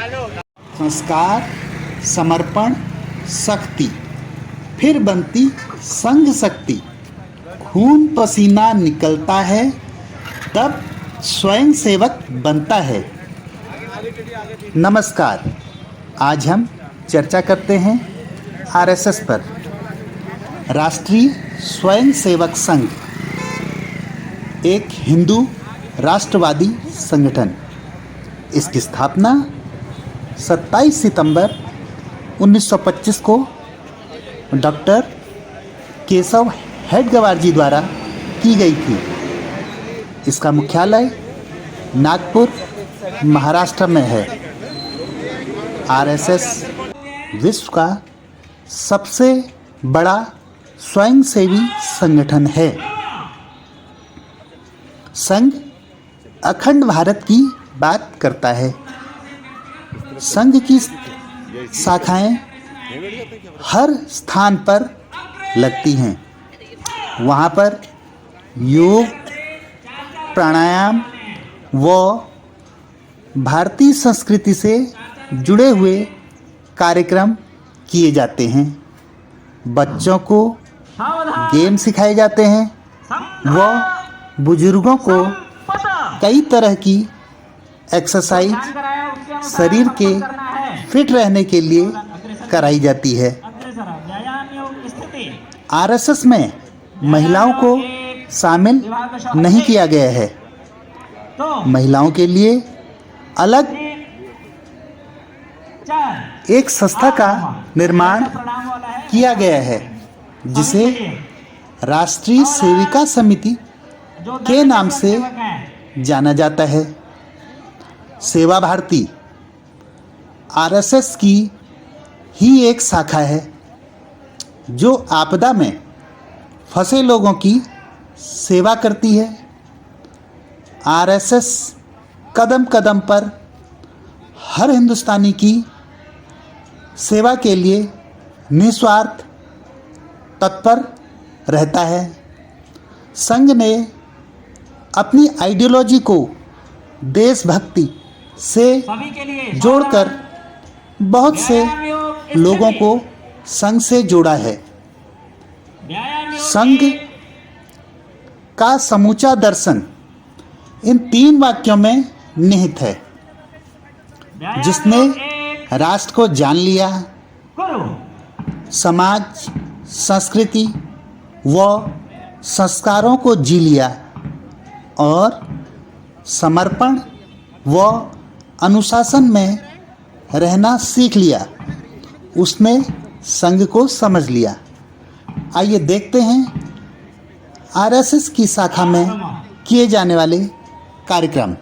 संस्कार, समर्पण, शक्ति, फिर बनती संघ शक्ति। खून पसीना निकलता है तब स्वयं सेवक बनता है। नमस्कार, आज हम चर्चा करते हैं आरएसएस पर। राष्ट्रीय स्वयं सेवक संघ एक हिंदू राष्ट्रवादी संगठन। इसकी स्थापना 27 सितंबर 1925 को डॉक्टर केशव हेडगेवार जी द्वारा की गई थी। इसका मुख्यालय नागपुर, महाराष्ट्र में है। आरएसएस विश्व का सबसे बड़ा स्वयंसेवी संगठन है। संघ अखंड भारत की बात करता है। संघ की शाखाएं हर स्थान पर लगती हैं। वहाँ पर योग, प्राणायाम व भारतीय संस्कृति से जुड़े हुए कार्यक्रम किए जाते हैं। बच्चों को गेम सिखाए जाते हैं व बुजुर्गों को कई तरह की एक्सरसाइज शरीर के फिट रहने के लिए कराई जाती है। आरएसएस में महिलाओं को शामिल नहीं किया गया है। महिलाओं के लिए अलग एक संस्था का निर्माण किया गया है, जिसे राष्ट्रीय सेविका समिति के नाम से जाना जाता है। सेवा भारती आरएसएस की ही एक शाखा है, जो आपदा में फंसे लोगों की सेवा करती है। आरएसएस कदम कदम पर हर हिंदुस्तानी की सेवा के लिए निस्वार्थ तत्पर रहता है। संघ ने अपनी आइडियोलॉजी को देशभक्ति से जोड़कर बहुत से लोगों को संघ से जोड़ा है। संघ का समूचा दर्शन इन 3 वाक्यों में निहित है। जिसने राष्ट्र को जान लिया, समाज, संस्कृति व संस्कारों को जी लिया और समर्पण व अनुशासन में रहना सीख लिया, उसने संघ को समझ लिया। आइए देखते हैं आरएसएस की शाखा में किए जाने वाले कार्यक्रम।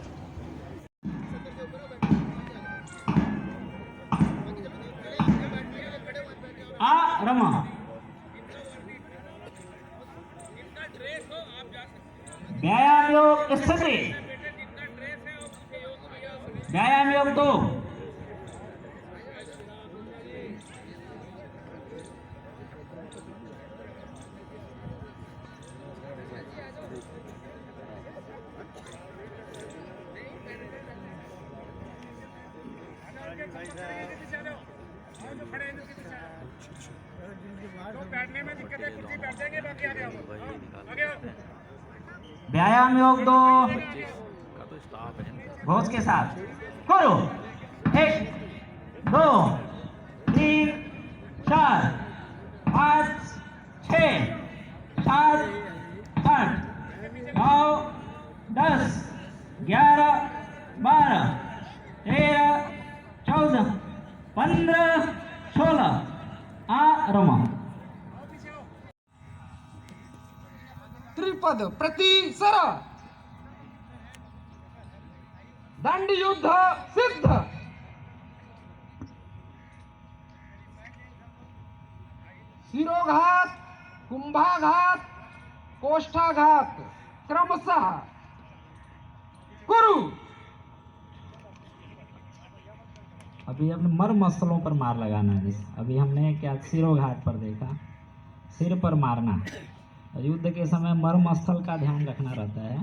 व्यायाम योग स्थिति, व्यायाम योग 2, व्यायाम योग 2 घोष के साथ करो। 1 2 3 4 5 6 7 8 9 10 11 12 13 14 15 16 आराम। त्रिपद प्रति सर, दंड युद्ध सिद्ध। शिरोघात, कुंभाघात, कोष्ठाघात क्रमशः गुरु। अभी अपने मर मसलों पर मार लगाना है। अभी हमने क्या सिरोघात पर देखा, सिर पर मारना। युद्ध के समय मर्म स्थल का ध्यान रखना रहता है,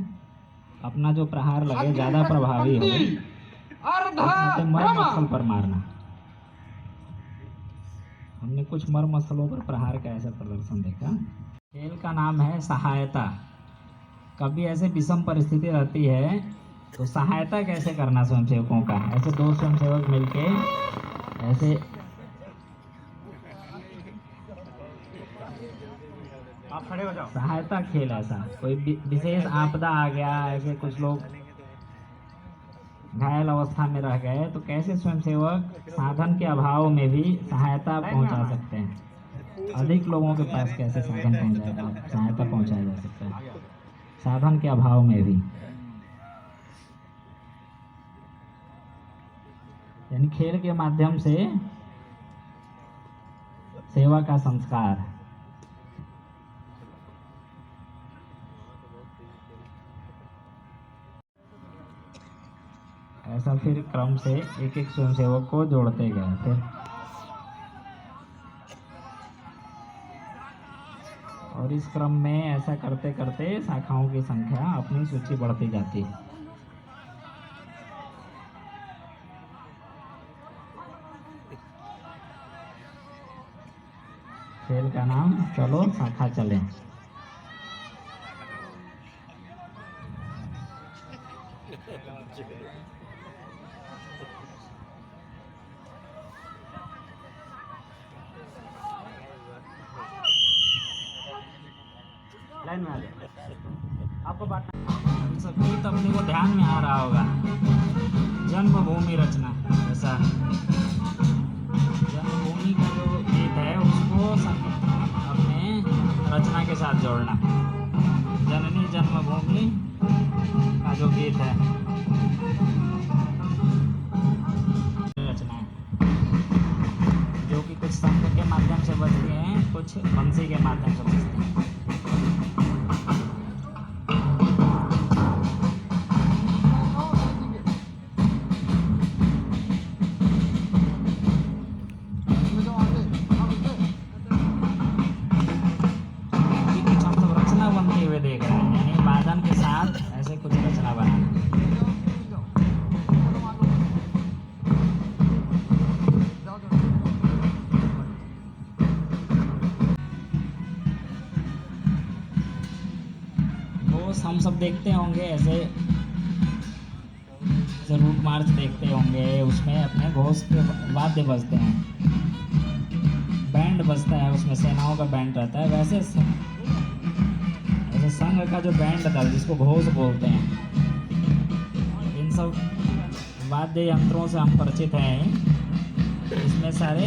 अपना जो प्रहार लगे ज्यादा प्रभावी हो। युद्ध मर क्रम मसल पर मारना। हमने कुछ मर मसलों पर प्रहार का ऐसा प्रदर्शन देखा। खेल का नाम है सहायता। कभी ऐसे विषम परिस्थिति रहती है तो सहायता कैसे करना स्वयंसेवकों का, ऐसे दो स्वयंसेवक मिलके ऐसे आप खड़े हो जाओ। सहायता खेल, ऐसा कोई विशेष आपदा आ गया, ऐसे कुछ लोग घायल अवस्था में रह गए तो कैसे स्वयंसेवक साधन के अभाव में भी सहायता पहुंचा सकते हैं। अधिक लोगों के पास कैसे सहायता पहुंचाया जा सकता है साधन के अभाव में भी। यानी खेल के माध्यम से सेवा का संस्कार। ऐसा फिर क्रम से एक एक स्वयंसेवक को जोड़ते गए। फिर और इस क्रम में ऐसा करते करते शाखाओं की संख्या अपनी सूची बढ़ती जाती है। खेल का नाम चलो शाखा चले। लाइन में आ जाओ। आपको बात सबकी तो अपने को ध्यान में आ रहा होगा जन्मभूमि रचना। ऐसा जन्मभूमि का जो गीत है उसको अपने रचना के साथ जोड़ना। जननी जन्मभूमि का जो गीत है रचना है, जो कि कुछ संघ के माध्यम से बजती हैं, कुछ बंसी के माध्यम से बजती हैं। देख रहे हैं यानी वादन के साथ ऐसे कुछ रचना बनाना। वो हम सब देखते होंगे ऐसे रूट मार्च देखते होंगे, उसमें अपने घोष के वाद्य बजते हैं, बैंड बजता है, उसमें सेनाओं का बैंड रहता है। वैसे संघ का जो बैंड था जिसको घोष बोलते हैं, इन सब वाद्य यंत्रों से हम परिचित हैं। इसमें सारे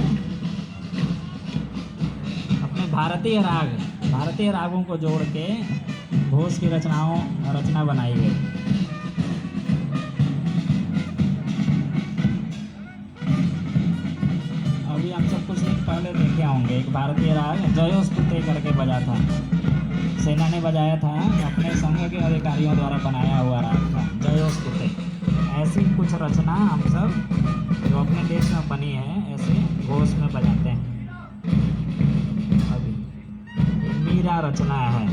अपने भारतीय रागों को जोड़ के घोष की रचना बनाई गई। अभी हम सब कुछ दिन पहले देखे होंगे एक भारतीय राग जयोस्तुते करके बजा था, सेना ने बजाया था, अपने संघ के अधिकारियों द्वारा बनाया हुआ राग था जयोस्तुते। ऐसी कुछ रचना हम सब जो अपने देश में बनी है ऐसे घोष में बजाते हैं। अभी मीरा रचना है।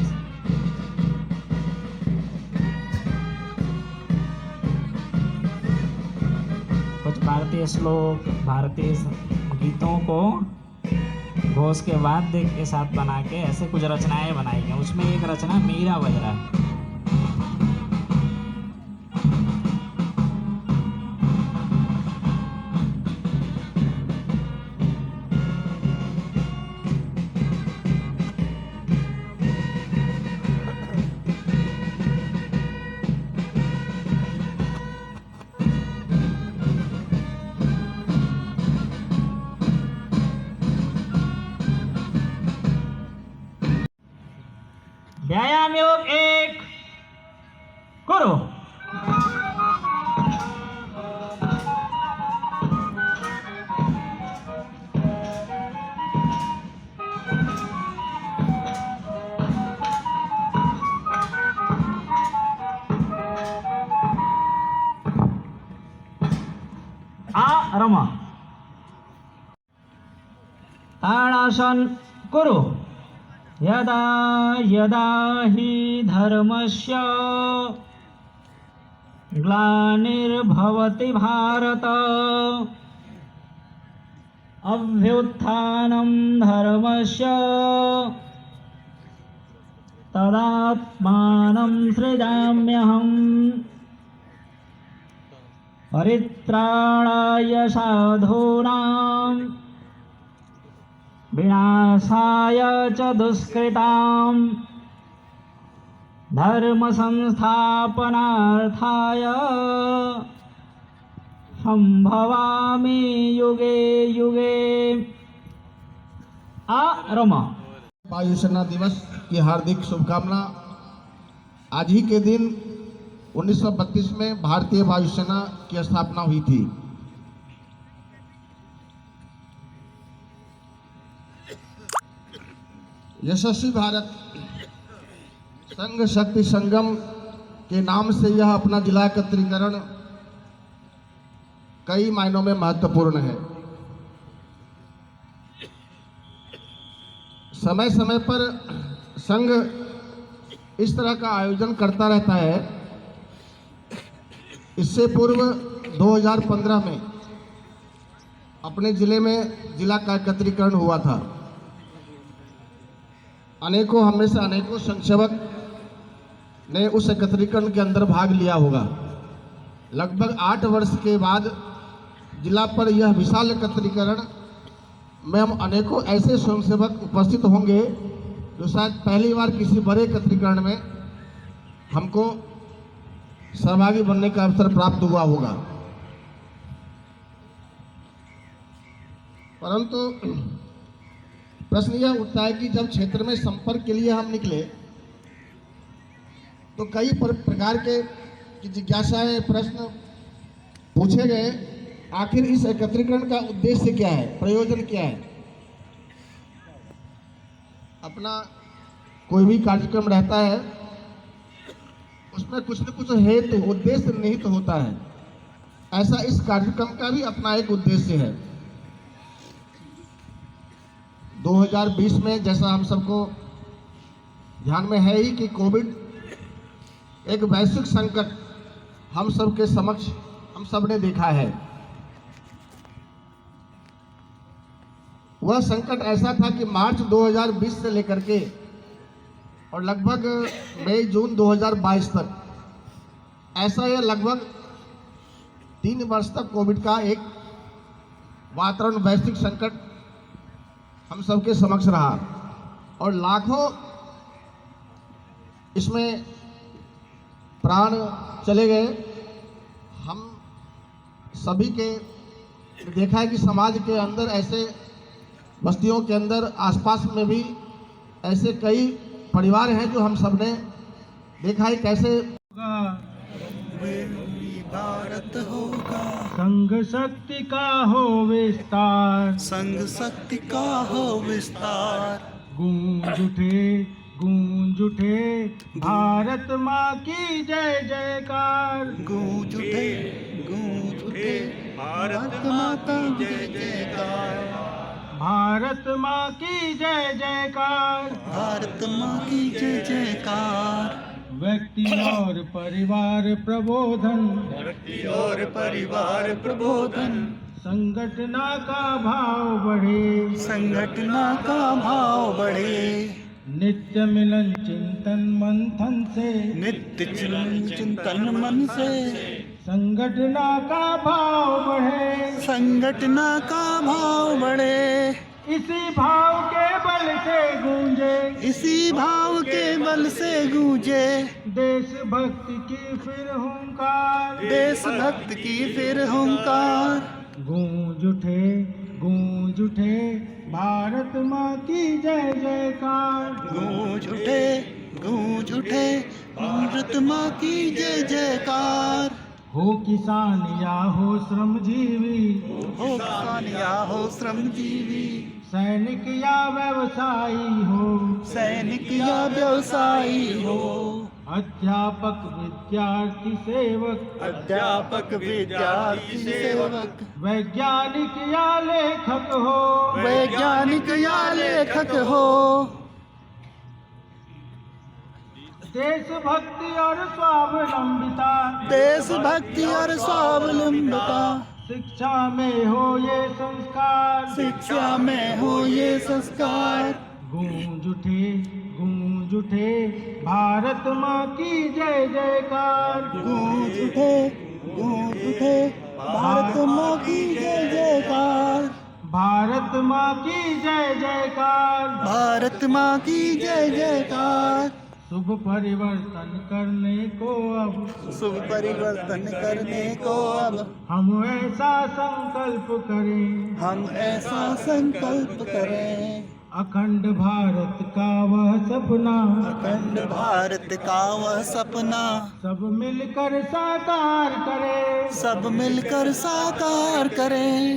कुछ भारतीय श्लोक, भारतीय गीतों को घोष के वाद्य के साथ बना के ऐसे कुछ रचनाएं बनाई गई। उसमें एक रचना मीरा बज रहा है। व्यायाम योग एक करो। रमा ताड़ासन करो। यदा यदा हि धर्मस्य ग्लानिर्भवति भारत अभ्युत्थानं धर्मस्य तदात्मानं सृजाम्यहम् परित्राणाय साधूनां विनाशाय च दुष्कृतां धर्म संस्थापनार्थाय संभवामि युगे युगे। रमा वायुसेना दिवस की हार्दिक शुभकामना। आज ही के दिन 1932 में भारतीय वायुसेना की स्थापना हुई थी। यशस्वी भारत संघ शक्ति संगम के नाम से यह अपना जिला एकत्रीकरण कई मायनों में महत्वपूर्ण है। समय समय पर संघ इस तरह का आयोजन करता रहता है। इससे पूर्व 2015 में अपने जिले में जिला का एकत्रीकरण हुआ था। हम में से अनेकों संक्षेपक ने उस एकत्रीकरण के अंदर भाग लिया होगा। लगभग 8 वर्ष के बाद जिला पर यह विशाल एकत्रीकरण में हम अनेकों ऐसे स्वयंसेवक उपस्थित होंगे जो शायद पहली बार किसी बड़े एकत्रीकरण में हमको सहभागी बनने का अवसर प्राप्त हुआ होगा। परंतु प्रश्न यह उठता है कि जब क्षेत्र में संपर्क के लिए हम निकले तो कई प्रकार के जिज्ञासाएं, प्रश्न पूछे गए। आखिर इस एकत्रीकरण का उद्देश्य क्या है, प्रयोजन क्या है? अपना कोई भी कार्यक्रम रहता है उसमें कुछ न कुछ हेतु, उद्देश्य निहित होता है। ऐसा इस कार्यक्रम का भी अपना एक उद्देश्य है। 2020 में जैसा हम सबको ध्यान में है ही कि कोविड एक वैश्विक संकट हम सबके समक्ष हम सब ने देखा है। वह संकट ऐसा था कि मार्च 2020 से लेकर के और लगभग मई जून 2022 तक ऐसा यह लगभग 3 वर्ष तक कोविड का एक वातावरण, वैश्विक संकट हम सबके समक्ष रहा और लाखों इसमें प्राण चले गए। हम सभी के देखा है कि समाज के अंदर ऐसे बस्तियों के अंदर आसपास में भी ऐसे कई परिवार हैं जो हम सब ने देखा है कैसे भारत होगा। संघ शक्ति का हो विस्तार, संघ शक्ति का हो विस्तार। गूंज उठे भारत माँ की जय जयकार। गूंज उठे भारत माँ की जय जयकार। भारत माँ की जय जयकार। भारत माँ की जय जयकार। व्यक्ति और परिवार प्रबोधन, व्यक्ति और परिवार प्रबोधन। संगठना का भाव बढ़े, संगठना का भाव बढ़े। नित्य मिलन चिंतन मंथन से, नित्य चिंतन मन से। संगठना का भाव बढ़े, संगठना का भाव बढ़े। इसी भाव के बल से गूंजे, इसी भाव के बल से गूंजे। देशभक्ति की फिर हुंकार, देशभक्त की फिर हुंकार। गूंज उठे भारत माँ की जय जयकार। गूंज उठे भारत माँ की जय जयकार। हो किसान या हो श्रमजीवी, हो किसान या हो श्रमजीवी। सैनिक या व्यवसायी हो, सैनिक या व्यवसायी हो। अध्यापक विद्यार्थी सेवक, अध्यापक विद्यार्थी सेवक। वैज्ञानिक या लेखक हो, वैज्ञानिक या लेखक हो। देशभक्ति और स्वावलंबिता, देशभक्ति और स्वावलंबिता, शिक्षा में हो ये संस्कार, शिक्षा में हो ये संस्कार। गूंज उठे भारत माँ की जय जयकार। गूंज उठे भारत माँ की जय जयकार, भारत माँ की जय जयकार, भारत माँ की जय जयकार। शुभ परिवर्तन करने को अब, शुभ परिवर्तन करने को अब हम ऐसा संकल्प करें, हम ऐसा संकल्प करें। अखंड भारत का वह सपना, अखंड भारत का वह सपना, सब मिलकर साकार करें। सब मिलकर साकार करें।